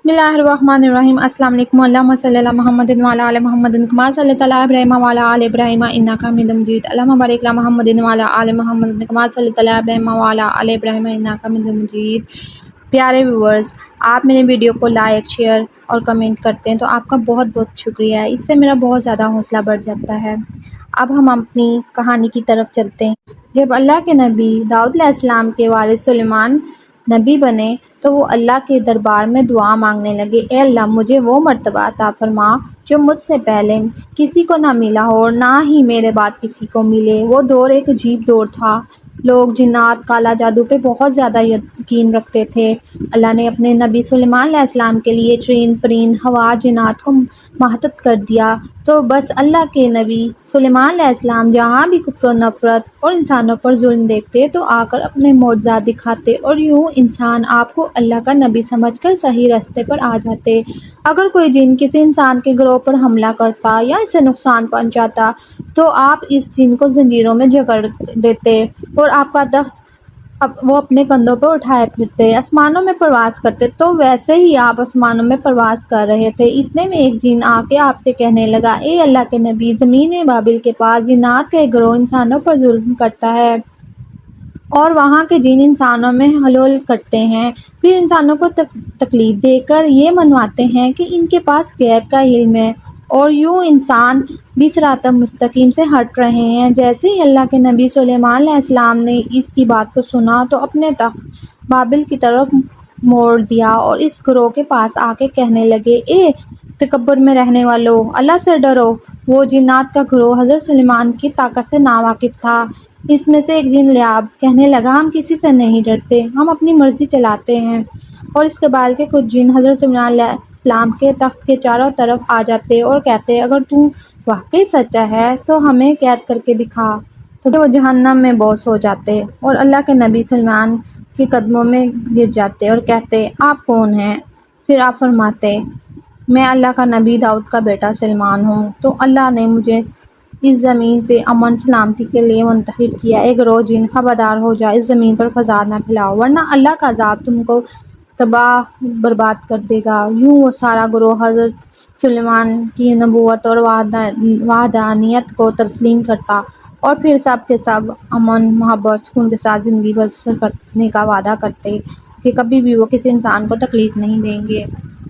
بسم اللہ الرحمن الرحیم۔ السلام علیکم۔ اللہم صلی علی محمد وعلی آل محمد کما صلیت علی ابراہیم وعلی آل ابراہیم انک حمید مجید۔ اللہم بارک علی محمد وعلی آل محمد کما صلیت علی ابراہیم وعلی آل ابراہیم انک حمید مجید۔ پیارے ویورز، آپ میرے ویڈیو کو لائک، شیئر اور کمنٹ کرتے ہیں تو آپ کا بہت بہت شکریہ، اس سے میرا بہت زیادہ حوصلہ بڑھ جاتا ہے۔ اب ہم اپنی کہانی کی طرف چلتے ہیں۔ جب اللہ کے نبی داؤد علیہ السلام کے وارث سلیمان نبی بنے تو وہ اللہ کے دربار میں دعا مانگنے لگے، اے اللہ مجھے وہ مرتبہ عطا فرما جو مجھ سے پہلے کسی کو نہ ملا ہو اور نہ ہی میرے بعد کسی کو ملے۔ وہ دور ایک عجیب دور تھا، لوگ جنات، کالا جادو پہ بہت زیادہ یقین رکھتے تھے۔ اللہ نے اپنے نبی سلیمان علیہ السلام کے لیے چرند پرند، ہوا، جنات کو مہتت کر دیا، تو بس اللہ کے نبی سلیمان علیہ السلام جہاں بھی کفر و نفرت اور انسانوں پر ظلم دیکھتے تو آ کر اپنے معجزات دکھاتے، اور یوں انسان آپ کو اللہ کا نبی سمجھ کر صحیح راستے پر آ جاتے۔ اگر کوئی جن کسی انسان کے گروہ پر حملہ کرتا یا اسے نقصان پہنچاتا تو آپ اس جن کو زنجیروں میں جکڑ دیتے اور آپ کا تخت وہ اپنے کندھوں پر اٹھائے پھرتے، آسمانوں میں پرواز کرتے۔ تو ویسے ہی آپ آسمانوں میں پرواز کر رہے تھے، اتنے میں ایک جن آ کے آپ سے کہنے لگا، اے اللہ کے نبی، زمین بابل کے پاس جنات کا ایک گروہ انسانوں پر ظلم کرتا ہے اور وہاں کے جن انسانوں میں حلول کرتے ہیں، پھر انسانوں کو تکلیف دے کر یہ منواتے ہیں کہ ان کے پاس غیب کا علم ہے، اور یوں انسان بھی صراط مستقیم سے ہٹ رہے ہیں۔ جیسے ہی اللہ کے نبی سلیمان علیہ السلام نے اس کی بات کو سنا تو اپنے تخت بابل کی طرف موڑ دیا اور اس گروہ کے پاس آ کے کہنے لگے، اے تکبر میں رہنے والو، اللہ سے ڈرو۔ وہ جنات کا گروہ حضرت سلیمان کی طاقت سے ناواقف تھا۔ اس میں سے ایک جن لیاب کہنے لگا، ہم کسی سے نہیں ڈرتے، ہم اپنی مرضی چلاتے ہیں، اور اس قبائل کے کچھ جن حضرت سلیمان علیہ السلام کے تخت کے چاروں طرف آ جاتے اور کہتے، اگر تو واقعی سچا ہے تو ہمیں قید کر کے دکھا۔ تو وہ جہنم میں بوس ہو جاتے اور اللہ کے نبی سلیمان کے قدموں میں گر جاتے اور کہتے، آپ کون ہیں؟ پھر آپ فرماتے، میں اللہ کا نبی داؤد کا بیٹا سلیمان ہوں۔ تو اللہ نے مجھے اس زمین پہ امن سلامتی کے لیے منتخب کیا۔ اے گروہ جن، خبردار ہو جاؤ، اس زمین پر فساد نہ پھیلاؤ، ورنہ اللہ کا عذاب تم کو تباہ برباد کر دے گا۔ یوں وہ سارا گروہ حضرت سلیمان کی نبوت اور وحدانیت کو تسلیم کرتا اور پھر سب کے سب امن، محبت، سکون کے ساتھ زندگی بسر کرنے کا وعدہ کرتے کہ کبھی بھی وہ کسی انسان کو تکلیف نہیں دیں گے۔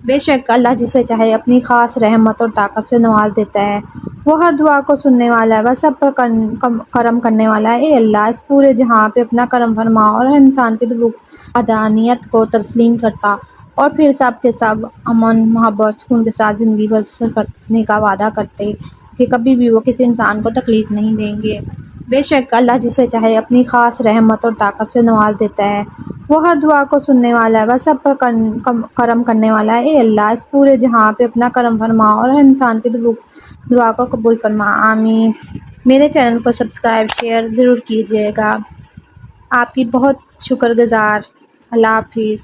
بے شک اللہ جسے چاہے اپنی خاص رحمت اور طاقت سے نواز دیتا ہے، وہ ہر دعا کو سننے والا ہے، وہ سب پر کرم کرنے والا ہے۔ اے اللہ، اس پورے جہاں پہ اپنا کرم فرما اور ہر انسان کی وحدانیت کو تسلیم کرتا اور پھر سب کے سب امن، محبت، سکون کے ساتھ زندگی بسر کرنے کا وعدہ کرتے کہ کبھی بھی وہ کسی انسان کو تکلیف نہیں دیں گے۔ بے شک اللہ جسے چاہے اپنی خاص رحمت اور طاقت سے نواز دیتا ہے، وہ ہر دعا کو سننے والا ہے، وہ سب پر کرم کرنے والا ہے۔ اے اللہ، اس پورے جہاں پہ اپنا کرم فرما اور ہر انسان کی دعا کو قبول فرما، آمین۔ میرے چینل کو سبسکرائب، شیئر ضرور کیجیے گا۔ آپ کی بہت شکر گزار۔ اللہ حافظ۔